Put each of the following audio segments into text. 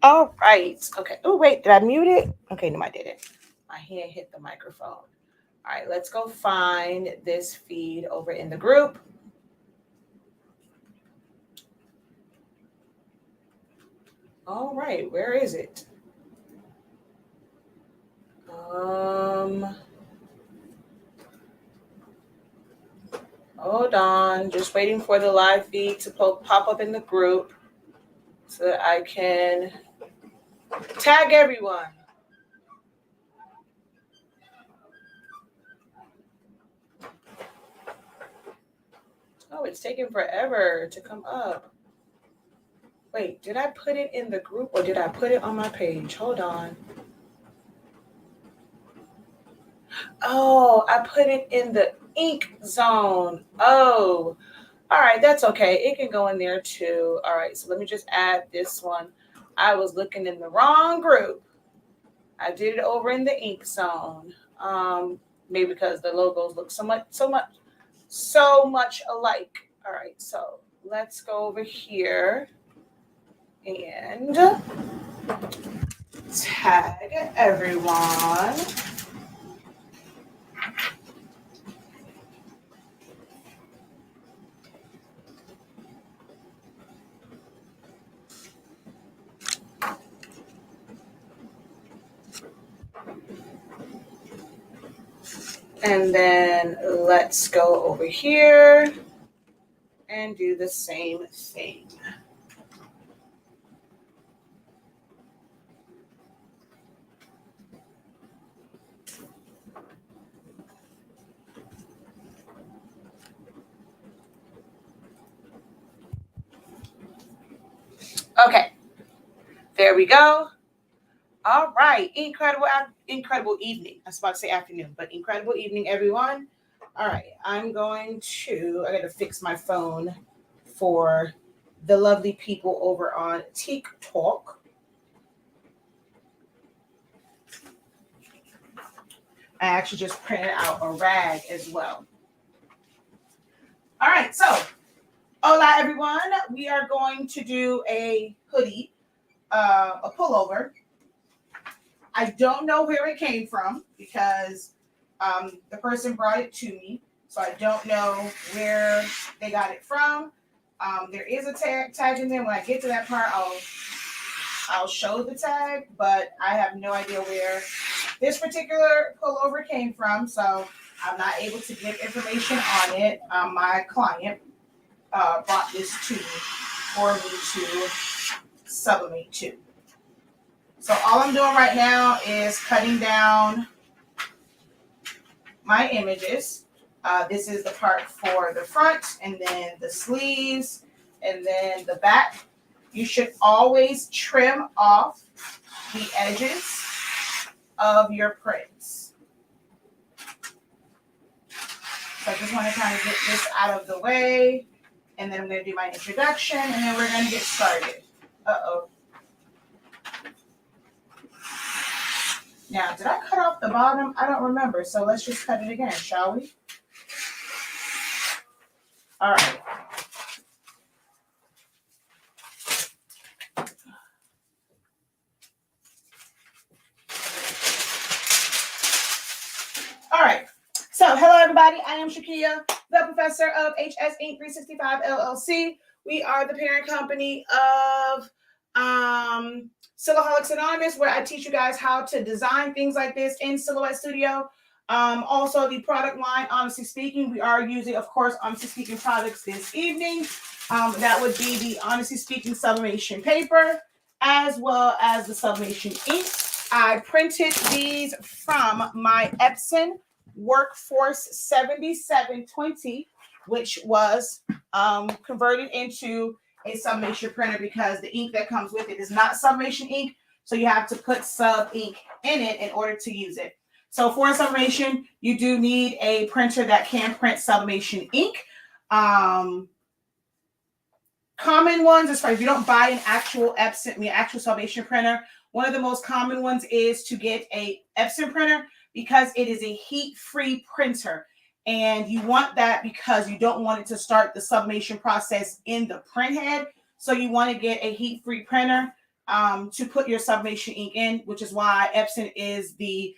All right. Okay. Oh, wait. Did I mute it? Okay, no, I didn't. My hand hit the microphone. All right. Let's go find this feed over in the group. All right. Where is it? Hold on. Just waiting for the live feed to pop up in the group so that I can tag everyone. Oh, it's taking forever to come up. Wait, did I put it in the group or did I put it on my page? Hold on. Oh, I put it in the ink zone. Oh, all right, that's okay. It can go in there too. All right, so let me just add this one. I was looking in the wrong group. I did it over in the ink zone. Maybe because the logos look so much alike. All right, so let's go over here and tag everyone. And then let's go over here and do the same thing. Okay, there we go. All right, incredible evening. I was about to say afternoon, but incredible evening, everyone. All right, I got to fix my phone for the lovely people over on TikTok. I actually just printed out a rag as well. All right, so hola, everyone. We are going to do a hoodie, a pullover. I don't know where it came from because the person brought it to me, so I don't know where they got it from. There is a tag in there. When I get to that part, I'll show the tag, but I have no idea where this particular pullover came from, so I'm not able to give information on it. My client brought this to me for me to sublimate to. So all I'm doing right now is cutting down my images. This is the part for the front, and then the sleeves, and then the back. You should always trim off the edges of your prints. So I just want to kind of get this out of the way, and then I'm going to do my introduction, and then we're going to get started. Uh-oh. Now, did I cut off the bottom? I don't remember, so let's just cut it again, shall we? All right. All right. So, hello, everybody. I am Shakia, the professor of HS Inc. 365 LLC. We are the parent company of Silhouettes Anonymous, where I teach you guys how to design things like this in Silhouette Studio. Also, the product line, Honestly Speaking, we are using, of course, Honestly Speaking products this evening. That would be the Honestly Speaking sublimation paper, as well as the sublimation ink. I printed these from my Epson Workforce 7720, which was converted into a sublimation printer because the ink that comes with it is not sublimation ink. So you have to put sub ink in it in order to use it. So for sublimation, you do need a printer that can print sublimation ink. Common ones, as far as if you don't buy an actual Epson, actual sublimation printer, one of the most common ones is to get a Epson printer because it is a heat-free printer. And you want that because you don't want it to start the sublimation process in the print head. So you want to get a heat-free printer. to put your sublimation ink in, which is why Epson is the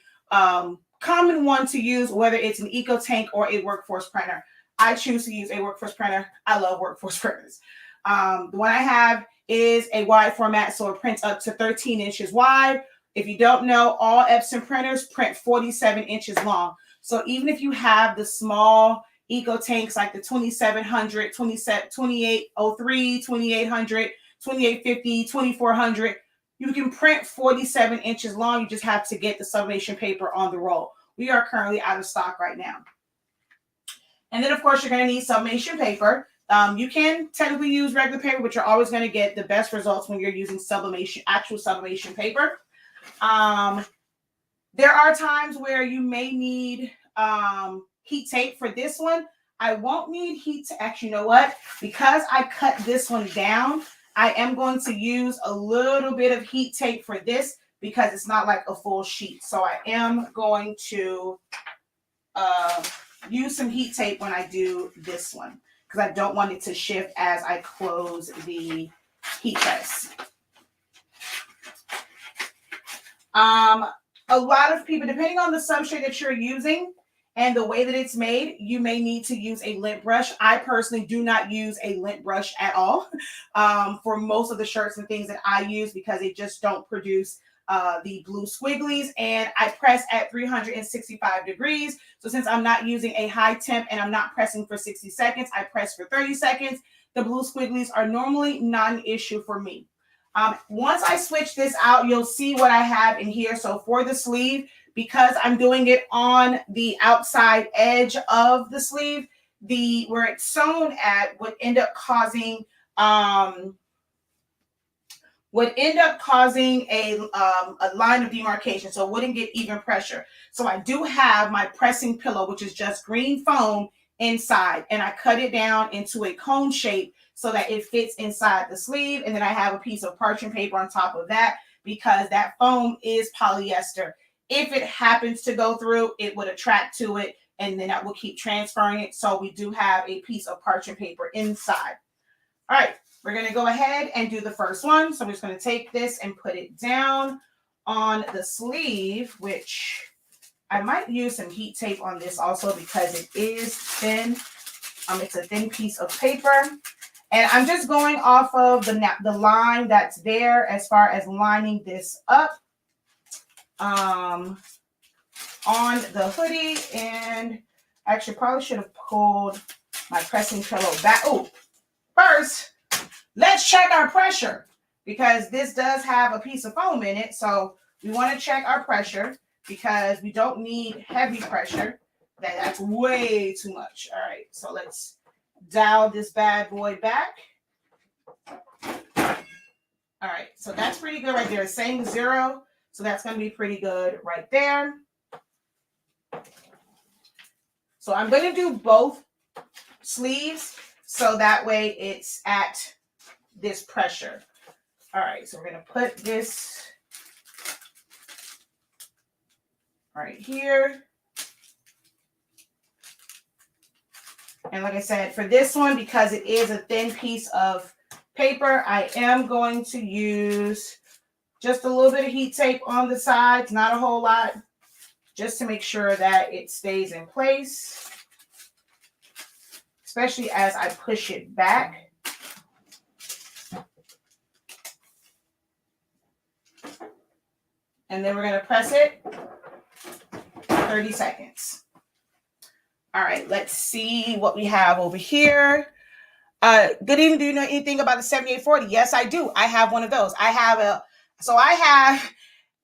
common one to use, whether it's an Eco Tank or a workforce printer. I choose to use a workforce printer. I love workforce printers. The one I have is a wide format, so it prints up to 13 inches wide. If you don't know, all Epson printers print 47 inches long. So even if you have the small Eco Tanks like the 2700, 2803, 2800, 2850, 2400, you can print 47 inches long. You just have to get the sublimation paper on the roll. We are currently out of stock right now. And then, of course, you're going to need sublimation paper. You can technically use regular paper, but you're always going to get the best results when you're using sublimation, actual sublimation paper. There are times where you may need heat tape for this one. I won't need heat to actually, you know what? Because I cut this one down, I am going to use a little bit of heat tape for this because it's not like a full sheet. So I am going to use some heat tape when I do this one because I don't want it to shift as I close the heat press. A lot of people, depending on the substrate that you're using and the way that it's made, you may need to use a lint brush. I personally do not use a lint brush at all for most of the shirts and things that I use because they just don't produce the blue squigglies, and I press at 365 degrees. So since I'm not using a high temp and I'm not pressing for 60 seconds, I press for 30 seconds. The blue squigglies are normally not an issue for me. Once I switch this out, you'll see what I have in here. So for the sleeve, because I'm doing it on the outside edge of the sleeve, where it's sewn at would end up causing a line of demarcation, so it wouldn't get even pressure. So I do have my pressing pillow, which is just green foam inside, and I cut it down into a cone shape so that it fits inside the sleeve. And then I have a piece of parchment paper on top of that because that foam is polyester. If it happens to go through, it would attract to it, and then that will keep transferring it. So we do have a piece of parchment paper inside. All right, we're going to go ahead and do the first one. So I'm just going to take this and put it down on the sleeve, which I might use some heat tape on this also because it is thin. It's a thin piece of paper. And I'm just going off of the line that's there as far as lining this up on the hoodie. And actually probably should have pulled my pressing pillow back. Oh, first, let's check our pressure because this does have a piece of foam in it. So we want to check our pressure because we don't need heavy pressure. That's way too much. All right, so let's dial this bad boy back. All right, so that's pretty good right there. Same 0. So that's going to be pretty good right there. So I'm going to do both sleeves so that way it's at this pressure. All right, so we're going to put this right here. And like I said, for this one, because it is a thin piece of paper, I am going to use just a little bit of heat tape on the sides, not a whole lot, just to make sure that it stays in place, especially as I push it back. And then we're going to press it 30 seconds. All right, let's see what we have over here. Good evening. Do you know anything about the 7840? Yes, I do. I have one of those. I have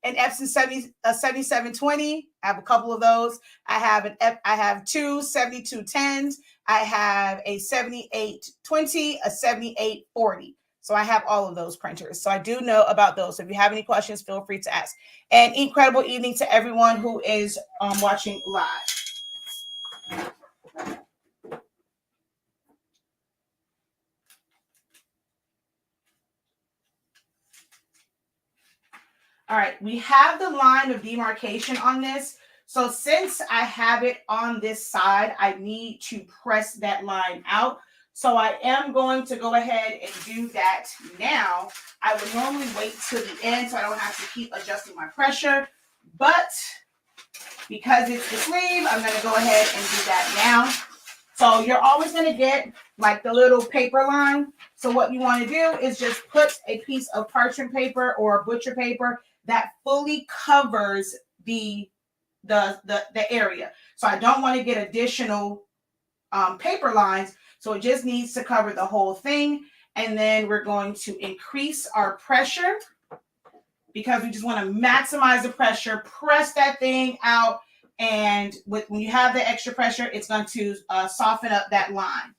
an Epson 7720. I have a couple of those. I have two 7210s. I have a 7820, a 7840. So I have all of those printers. So I do know about those. So if you have any questions, feel free to ask. And incredible evening to everyone who is watching live. All right, we have the line of demarcation on this. So since I have it on this side, I need to press that line out. So I am going to go ahead and do that now. I would normally wait till the end so I don't have to keep adjusting my pressure. But because it's the sleeve, I'm going to go ahead and do that now. So you're always going to get like the little paper line. So what you want to do is just put a piece of parchment paper or butcher paper that fully covers the area. So I don't want to get additional paper lines. So it just needs to cover the whole thing. And then we're going to increase our pressure because we just want to maximize the pressure, press that thing out. And when you have the extra pressure, it's going to soften up that line.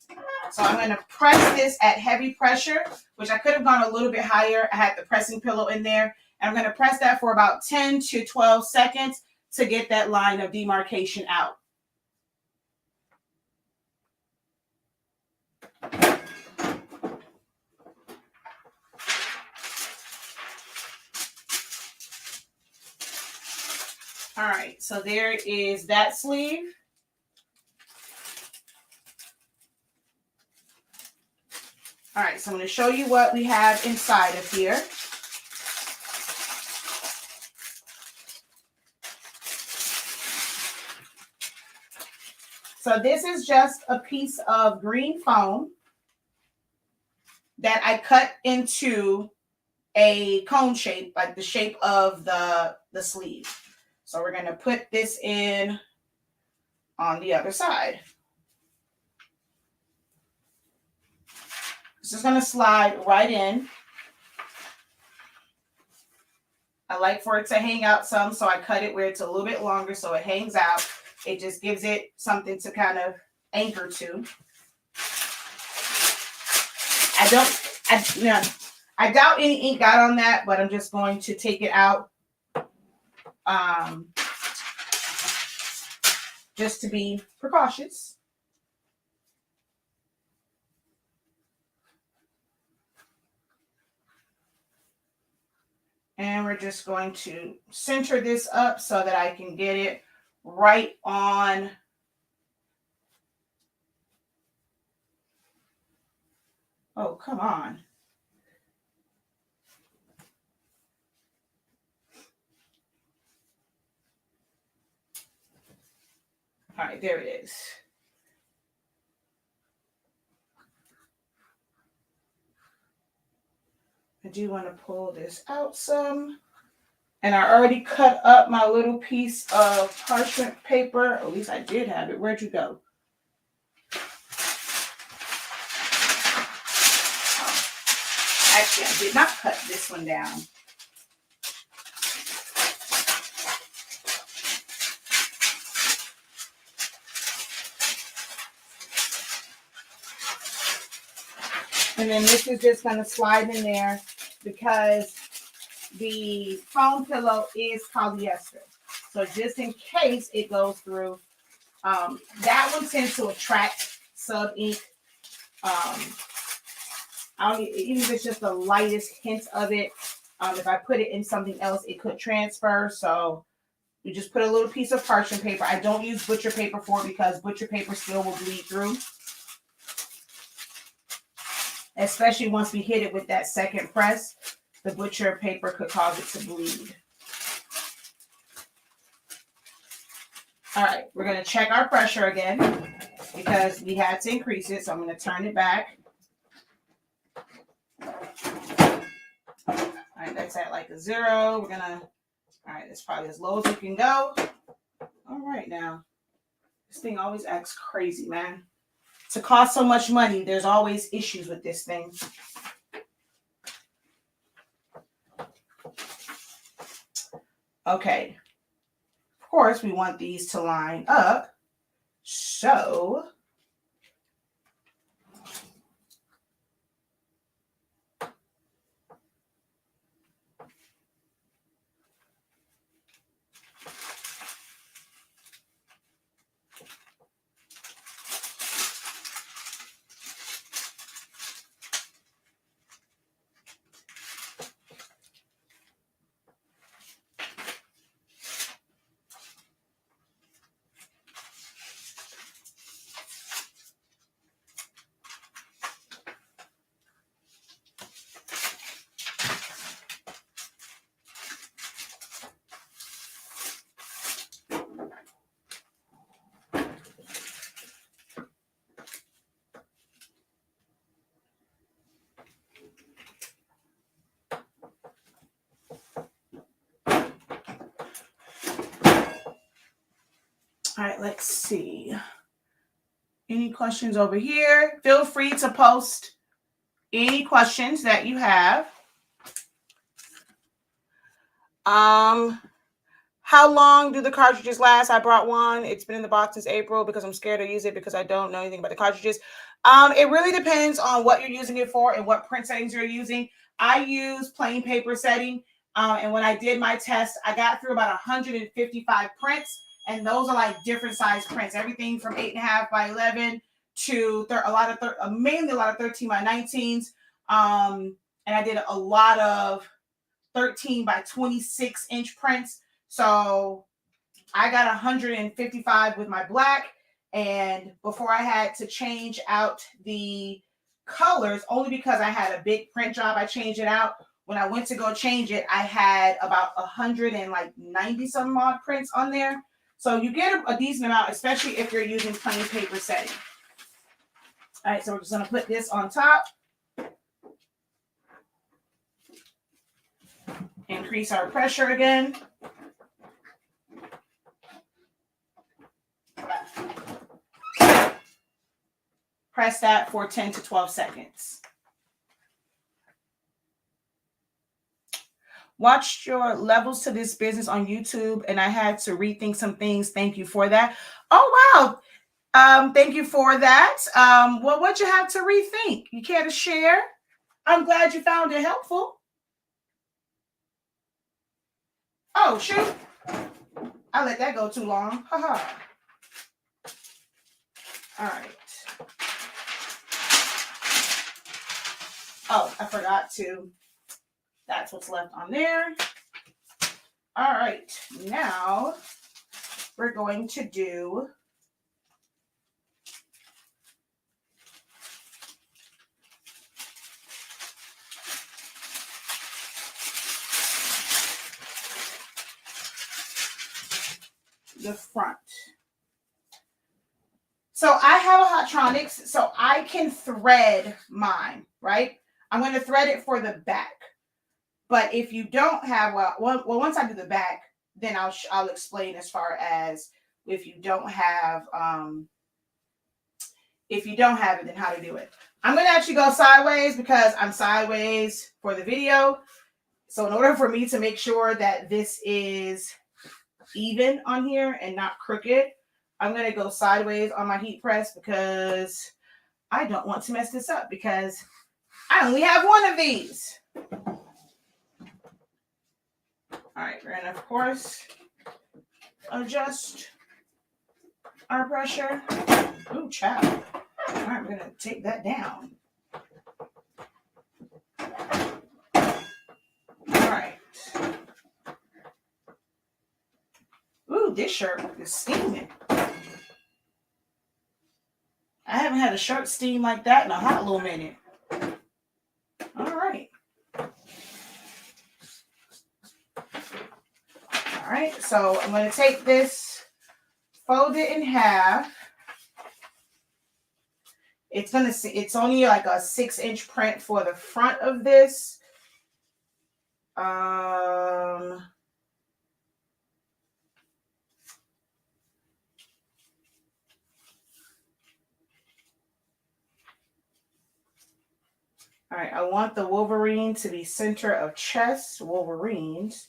So I'm going to press this at heavy pressure, which I could have gone a little bit higher. I had the pressing pillow in there. And I'm going to press that for about 10 to 12 seconds to get that line of demarcation out. All right, so there is that sleeve. All right, so I'm going to show you what we have inside of here. So this is just a piece of green foam that I cut into a cone shape, like the shape of the sleeve. So we're going to put this in on the other side. This is going to slide right in. I like for it to hang out some, so I cut it where it's a little bit longer so it hangs out. It just gives it something to kind of anchor to. I doubt any ink got on that, but I'm just going to take it out just to be precautious. And we're just going to center this up so that I can get it right on. Oh, come on. All right, there it is. I do want to pull this out some. And I already cut up my little piece of parchment paper. At least I did have it. Where'd you go? Oh. Actually, I did not cut this one down. And then this is just going to slide in there because the foam pillow is polyester. So just in case it goes through, that one tends to attract sub ink. Even if it's just the lightest hint of it, if I put it in something else, it could transfer. So you just put a little piece of parchment paper. I don't use butcher paper for it because butcher paper still will bleed through. Especially once we hit it with that second press, the butcher paper could cause it to bleed. All right, we're going to check our pressure again because we had to increase it. So I'm going to turn it back. All right, that's at like a 0. We're going to, all right, that's probably as low as we can go. All right, now, this thing always acts crazy, man. To cost so much money, there's always issues with this thing. Okay. Of course, we want these to line up. So All right, let's see. Any questions over here? Feel free to post any questions that you have. How long do the cartridges last? I brought one. It's been in the box since April because I'm scared to use it because I don't know anything about the cartridges. It really depends on what you're using it for and what print settings you're using. I use plain paper setting. And when I did my test, I got through about 155 prints. And those are like different size prints. Everything from 8.5 by 11 to mainly a lot of 13 by 19s. And I did a lot of 13 by 26 inch prints. So I got 155 with my black. And before I had to change out the colors, only because I had a big print job, I changed it out. When I went to go change it, I had about 190 some odd prints on there. So you get a decent amount, especially if you're using plain paper setting. All right, so we're just going to put this on top. Increase our pressure again. Press that for 10 to 12 seconds. Watched your levels to this business on YouTube, and I had to rethink some things. Thank you for that. Oh, wow. Thank you for that. Well, what'd you have to rethink? You care to share? I'm glad you found it helpful. Oh, shoot. I let that go too long. Haha. All right. Oh, I forgot to. That's what's left on there. All right. Now we're going to do the front. So I have a Hotronix, so I can thread mine, right? I'm going to thread it for the back. But if you don't have, well, once I do the back, then I'll explain as far as if you don't have it, then how to do it. I'm going to actually go sideways because I'm sideways for the video. So in order for me to make sure that this is even on here and not crooked, I'm going to go sideways on my heat press because I don't want to mess this up because I only have one of these. All right, we're going to, of course, adjust our pressure. Ooh, child. All right, we're going to take that down. All right. Ooh, this shirt is steaming. I haven't had a shirt steam like that in a hot little minute. All right. All right, so I'm going to take this, fold it in half. It's only like a 6-inch print for the front of this. All right, I want the Wolverine to be center of chest, Wolverines.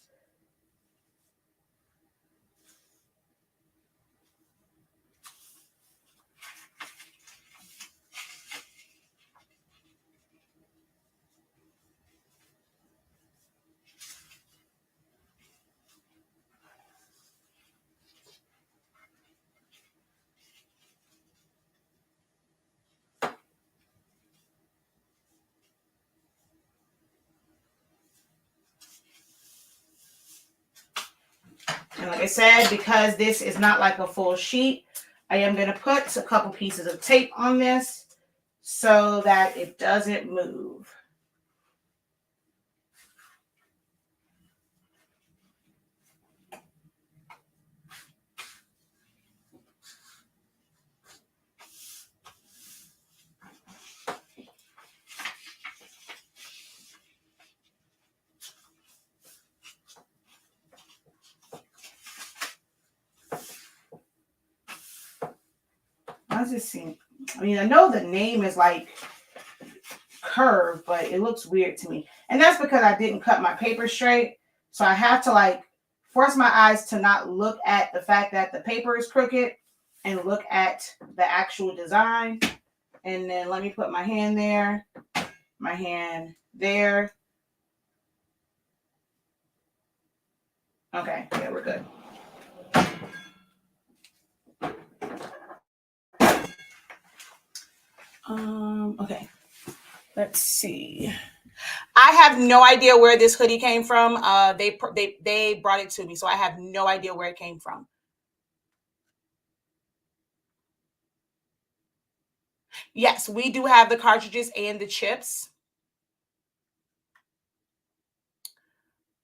And like I said, because this is not like a full sheet, I am going to put a couple pieces of tape on this so that it doesn't move. does it seem? I mean, I know the name is like curved, but it looks weird to me. And that's because I didn't cut my paper straight. So I have to like force my eyes to not look at the fact that the paper is crooked and look at the actual design. And then let me put my hand there, my hand there. Okay, yeah, we're good. Okay, let's see. I have no idea where this hoodie came from. They brought it to me, so I have no idea where it came from. Yes, we do have the cartridges and the chips.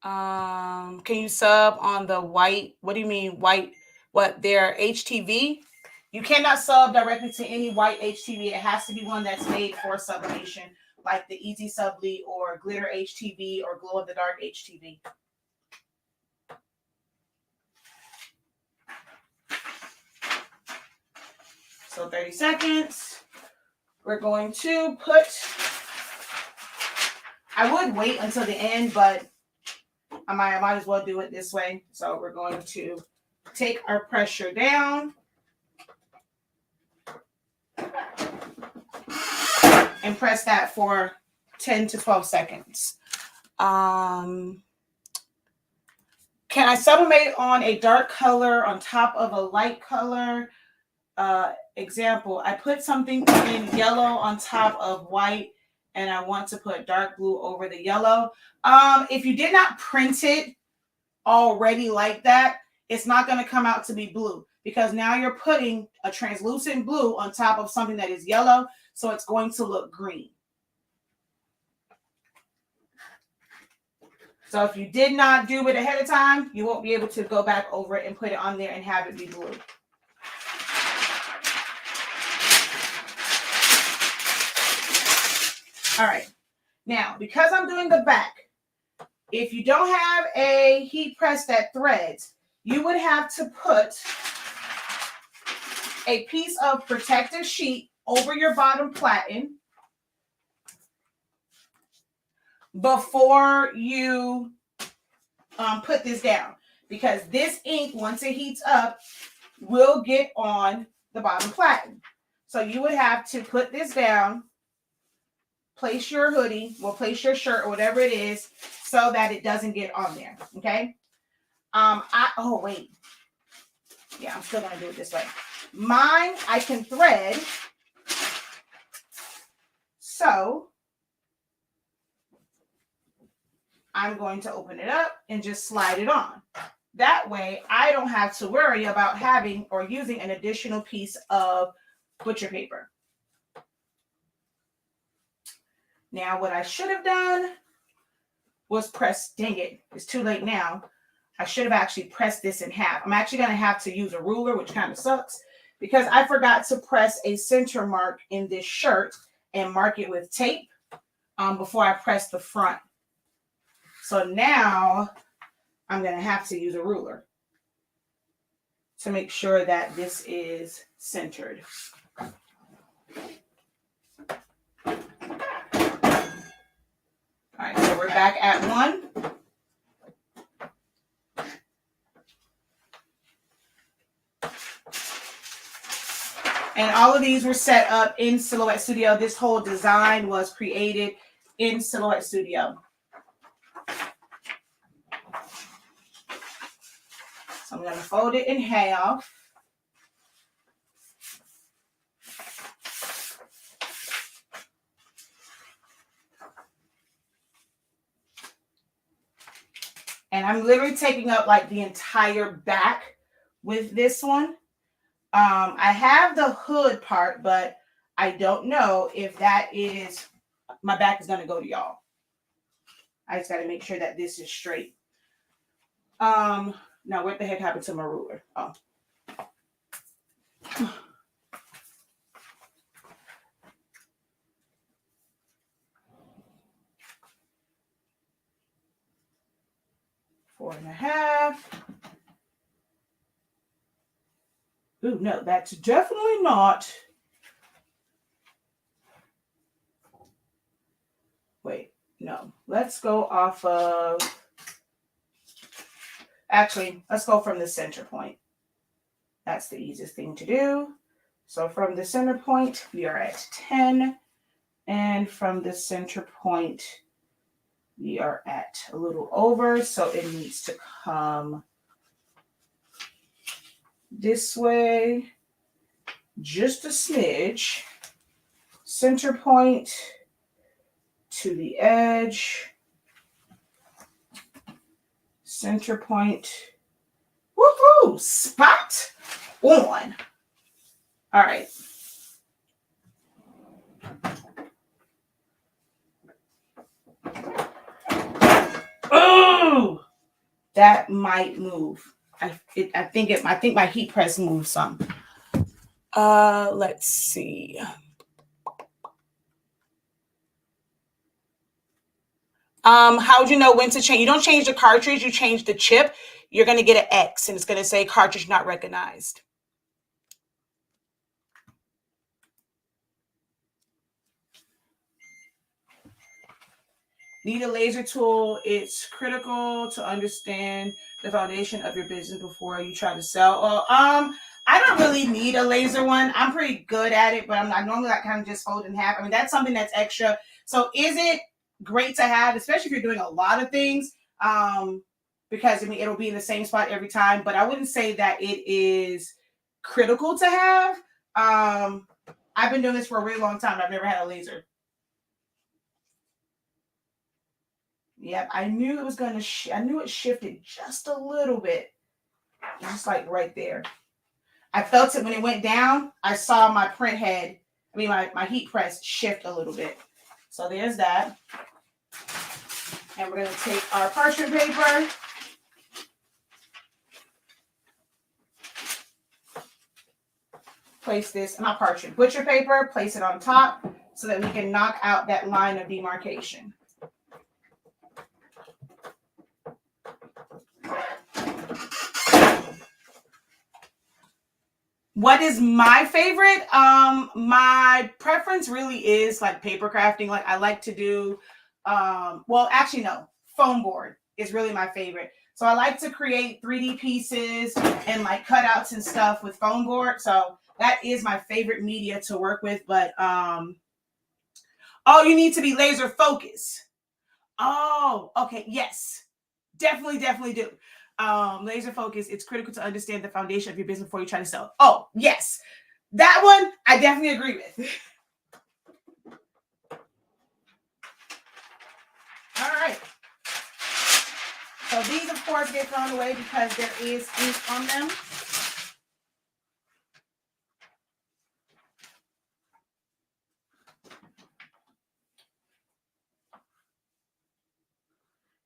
Can you sub on the white? What do you mean white? What, their HTV? You cannot sub directly to any white HTV. It has to be one that's made for sublimation, like the Easy Subly or Glitter HTV or Glow in the Dark HTV. So 30 seconds. We're going to put, I would wait until the end, but I might as well do it this way. So we're going to take our pressure down and press that for 10 to 12 seconds. Can I sublimate on a dark color on top of a light color? Example, I put something in yellow on top of white and I want to put dark blue over the yellow. If you did not print it already like that, it's not going to come out to be blue because now you're putting a translucent blue on top of something that is yellow, so it's going to look green. So if you did not do it ahead of time, you won't be able to go back over it and put it on there and have it be blue. All right. Now, because I'm doing the back, if you don't have a heat press that threads, you would have to put a piece of protective sheet over your bottom platen before you put this down, because this ink, once it heats up, will get on the bottom platen. So you would have to put this down, place your hoodie, well, place your shirt or whatever it is so that it doesn't get on there, okay? Oh, wait. Yeah, I'm still going to do it this way. Mine, I can thread. So I'm going to open it up and just slide it on. That way, I don't have to worry about having or using an additional piece of butcher paper. Now, what I should have done was press, dang it, it's too late now. I should have actually pressed this in half. I'm actually going to have to use a ruler, which kind of sucks, because I forgot to press a center mark in this shirt and mark it with tape before I press the front. So now I'm going to have to use a ruler to make sure that this is centered. All right, so we're back at 1. And all of these were set up in Silhouette Studio. This whole design was created in Silhouette Studio. So I'm going to fold it in half. And I'm literally taking up like the entire back with this one. I have the hood part, but I don't know if that is, my back is going to go to y'all. I just got to make sure that this is straight. Now what the heck happened to my ruler? Oh. Four and a half. Ooh, no, that's definitely not wait, no. Let's go off of, actually, let's go from the center point. That's the easiest thing to do. So from the center point, we are at 10. And from the center point, we are at a little over. So it needs to come this way, just a smidge. Center point to the edge. Center point. Woohoo! Spot on. All right. Oh, that might move. I think my heat press moved some. Let's see. How would you know when to change? You don't change the cartridge, you change the chip. You're going to get an X and it's going to say cartridge not recognized. Need a laser tool. It's critical to understand the foundation of your business before you try to sell. Well, I don't really need a laser one. I'm pretty good at it, but I'm not normally like kind of just fold in half. I mean, that's something that's extra. So is it great to have, especially if you're doing a lot of things? Because I mean, it'll be in the same spot every time, but I wouldn't say that it is critical to have. I've been doing this for a really long time. I've never had a laser. Yep, I knew it was going to, I knew it shifted just a little bit. Just like right there. I felt it when it went down. I saw my print head, my heat press shift a little bit. So there's that. And we're going to take our parchment paper. Place this, not parchment, butcher paper, place it on top so that we can knock out that line of demarcation. What is my favorite? My preference really is like paper crafting. Like I like to do, well, actually no, foam board is really my favorite. So I like to create 3D pieces and like cutouts and stuff with foam board. So that is my favorite media to work with. But, oh, you need to be laser focused. Oh, okay. Yes, definitely do. Laser focus, it's critical to understand the foundation of your business before you try to sell. Oh, yes. That one, I definitely agree with. All right. So these, of course, get thrown away because there is ink on them.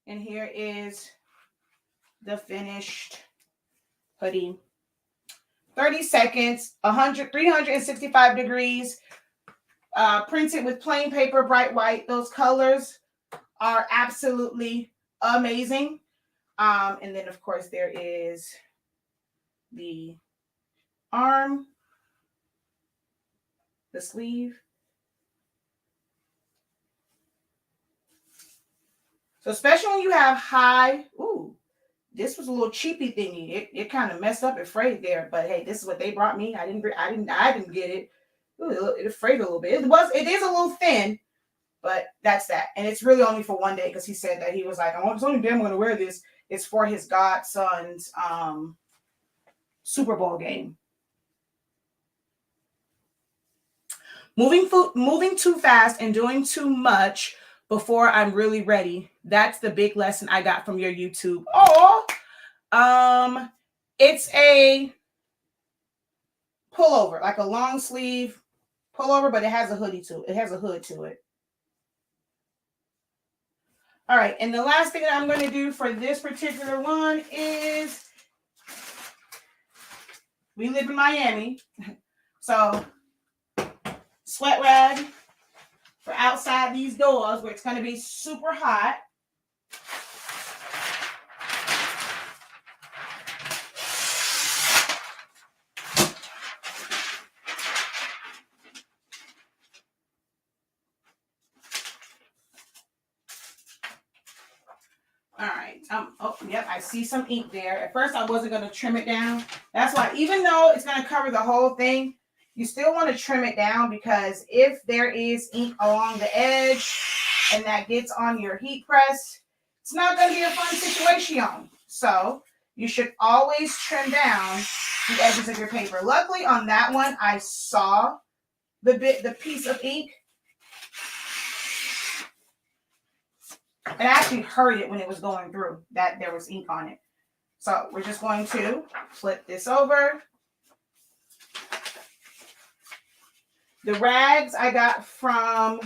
And here is the finished hoodie. 30 seconds, 365 degrees, printed with plain paper, bright white. Those colors are absolutely amazing. And then, of course, there is the arm, the sleeve. So especially when you have high, ooh, this was a little cheapy thingy. It kind of messed up and frayed there, but hey, this is what they brought me. I didn't get it. Ooh, it frayed a little bit. It is a little thin, but that's that. And it's really only for one day because he said that he was like, it's only damn going to wear this. It's for his godson's Super Bowl game. Moving too fast and doing too much before I'm really ready. That's the big lesson I got from your YouTube. Oh, it's a pullover, like a long sleeve pullover, but it has a hoodie to it. It has a hood to it. All right, and the last thing that I'm going to do for this particular one is we live in Miami, so sweat rag for outside these doors where it's going to be super hot. Oh, yep, I see some ink there. At first, I wasn't going to trim it down. That's why, even though it's going to cover the whole thing, you still want to trim it down, because if there is ink along the edge and that gets on your heat press, it's not going to be a fun situation. So you should always trim down the edges of your paper. Luckily, on that one, I saw the piece of ink. And I actually heard it when it was going through, that there was ink on it. So we're just going to flip this over. The rags I got from,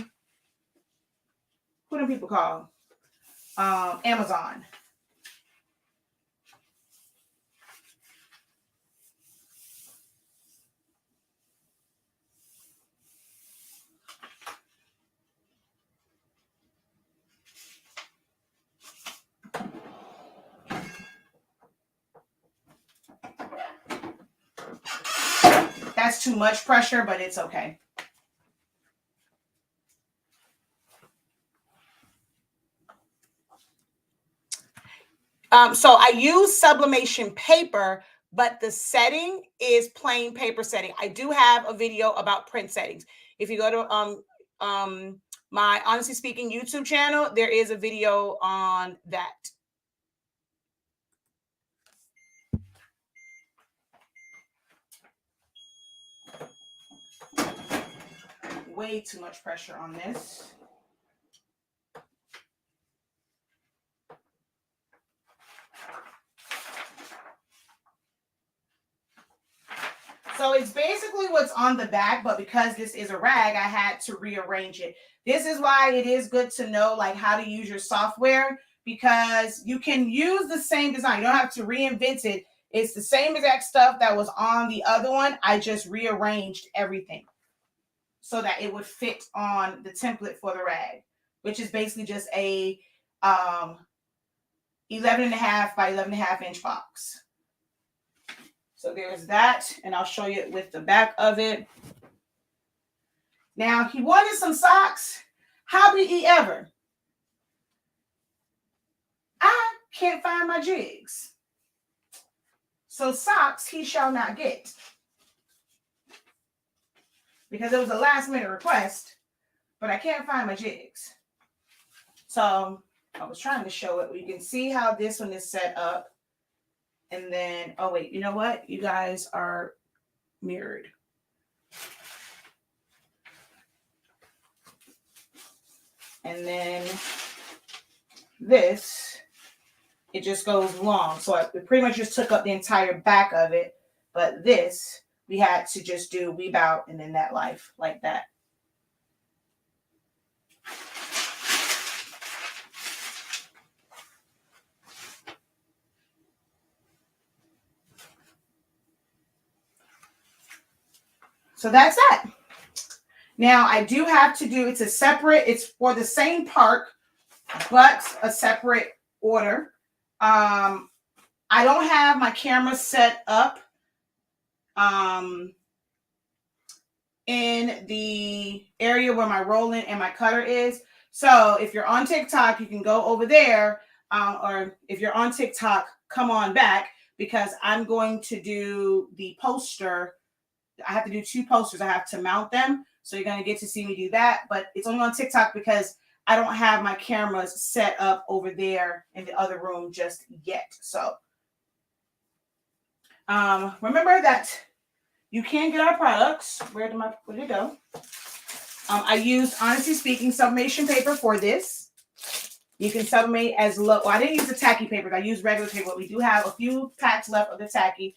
who do people call? Amazon. That's too much pressure, but it's okay. So I use sublimation paper, but the setting is plain paper setting. I do have a video about print settings. If you go to my Honestly Speaking YouTube channel, there is a video on that. Way too much pressure on this. So it's basically what's on the back, but because this is a rag, I had to rearrange it. This is why it is good to know like how to use your software, because you can use the same design. You don't have to reinvent it. It's the same exact stuff that was on the other one. I just rearranged everything so that it would fit on the template for the rag, which is basically just a 11.5 by 11.5 inch box. So there's that, and I'll show you it with the back of it. Now, he wanted some socks. How did he ever? I can't find my jigs. So socks he shall not get, because it was a last minute request, but I can't find my jigs. So I was trying to show it. You can see how this one is set up. And then, oh wait, you know what? You guys are mirrored. And then this, it just goes long. So it pretty much just took up the entire back of it. But this, we had to just do weave out and then that life like that. So that's that. Now I do have to do, it's a separate, it's for the same part, but a separate order. I don't have my camera set up in the area where my rolling and my cutter is. So if you're on TikTok, you can go over there, or if you're on TikTok, come on back, because I'm going to do the poster. I have to do 2 posters. I have to mount them. So you're going to get to see me do that. But it's only on TikTok because I don't have my cameras set up over there in the other room just yet. So remember that you can get our products. Where did it go? I used Honestly Speaking sublimation paper for this. You can sublimate as low. Well, I didn't use the tacky paper. I used regular paper. We do have a few packs left of the tacky.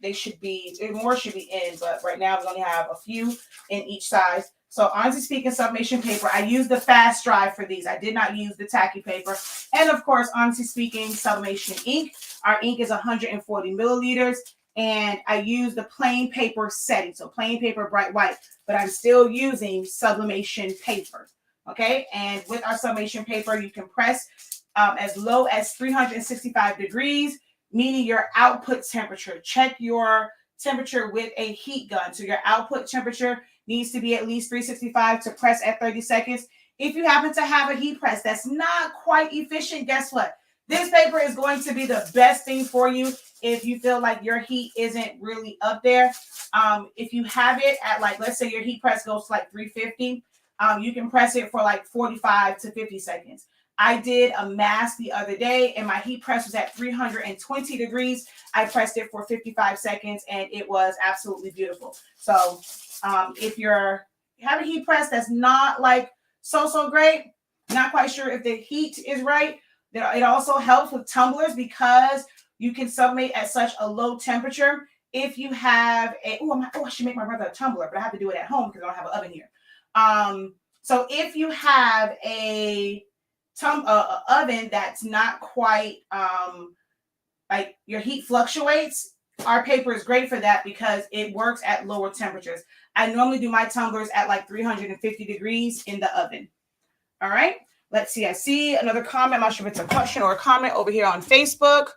They should be, more should be in, but right now we only have a few in each size. So Honestly Speaking sublimation paper, I used the fast dry for these. I did not use the tacky paper. And of course, Honestly Speaking sublimation ink. Our ink is 140 milliliters. And I use the plain paper setting. So plain paper, bright white, but I'm still using sublimation paper. Okay. And with our sublimation paper, you can press as low as 365 degrees. Meaning your output temperature. Check your temperature with a heat gun. So your output temperature needs to be at least 365 to press at 30 seconds. If you happen to have a heat press that's not quite efficient, guess what? This paper is going to be the best thing for you if you feel like your heat isn't really up there. If you have it at like, let's say your heat press goes to like 350, you can press it for like 45 to 50 seconds. I did a mask the other day and my heat press was at 320 degrees. I pressed it for 55 seconds and it was absolutely beautiful. So if you have a heat press that's not like so great, not quite sure if the heat is right, it also helps with tumblers because you can sublimate at such a low temperature. If you have I should make my brother a tumbler, but I have to do it at home because I don't have an oven here. So if you have a oven that's not quite like your heat fluctuates, our paper is great for that because it works at lower temperatures. I normally do my tumblers at like 350 degrees in the oven. All right. Let's see. I see another comment. I'm not sure if it's a question or a comment over here on Facebook.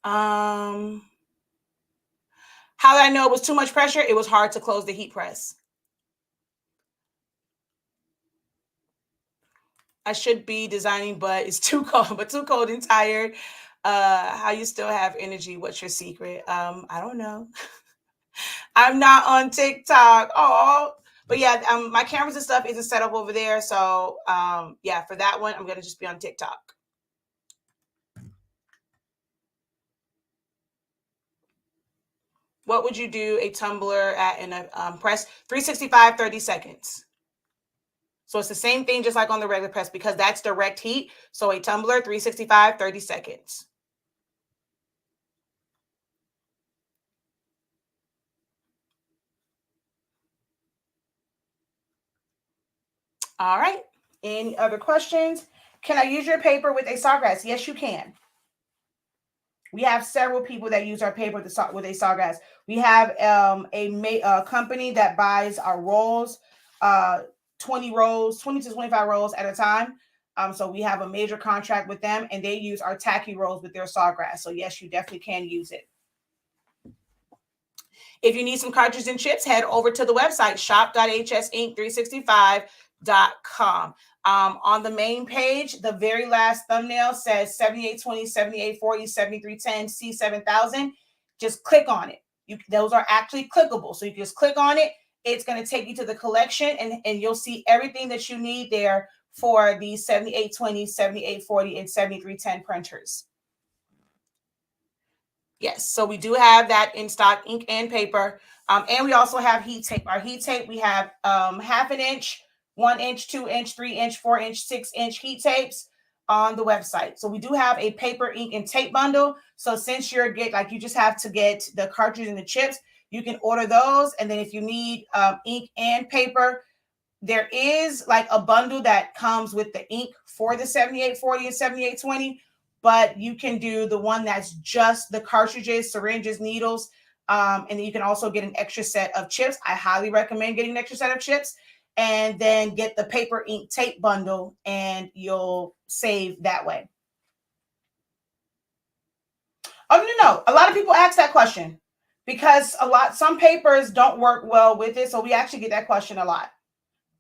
How did I know it was too much pressure? It was hard to close the heat press. I should be designing, but it's too cold, and tired. How you still have energy? What's your secret? I don't know. I'm not on TikTok. Oh, but yeah, my cameras and stuff isn't set up over there. So yeah, for that one, I'm going to just be on TikTok. What would you do a tumbler at in a press? 365, 30 seconds. So it's the same thing, just like on the regular press, because that's direct heat. So a tumbler, 365, 30 seconds. All right. Any other questions? Can I use your paper with a sawgrass? Yes, you can. We have several people that use our paper with a sawgrass. We have a company that buys our rolls, 20 to 25 rolls at a time. So we have a major contract with them, and they use our tacky rolls with their sawgrass. So yes, you definitely can use it. If you need some cartridges and chips, head over to the website shop.hsink365.com. On the main page, the very last thumbnail says 7820, 7840, 7310, C7000. Just click on it. Those are actually clickable. So you can just click on it. It's going to take you to the collection, and you'll see everything that you need there for the 7820, 7840, and 7310 printers. Yes, so we do have that in stock, ink and paper. And we also have heat tape. Our heat tape, we have 1/2 inch, 1 inch, 2 inch, 3 inch, 4 inch, 6 inch heat tapes on the website. So we do have a paper, ink, and tape bundle. So since you just have to get the cartridge and the chips, you can order those. And then if you need ink and paper, there is like a bundle that comes with the ink for the 7840 and 7820. But you can do the one that's just the cartridges, syringes, needles, and then you can also get an extra set of chips. I highly recommend getting an extra set of chips, and then get the paper, ink, tape bundle, and you'll save that way. Oh, no. A lot of people ask that question because some papers don't work well with it. So we actually get that question a lot.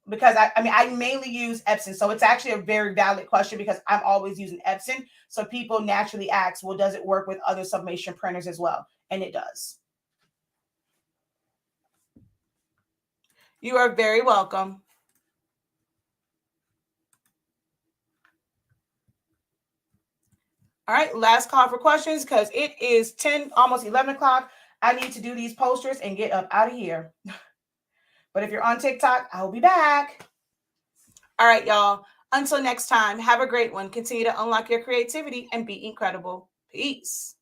Because I mainly use Epson. So it's actually a very valid question because I'm always using Epson. So people naturally ask, well, does it work with other sublimation printers as well? And it does. You are very welcome. All right, last call for questions because it is 10, almost 11 o'clock. I need to do these posters and get up out of here. But if you're on TikTok, I'll be back. All right, y'all. Until next time, have a great one. Continue to unlock your creativity and be incredible. Peace.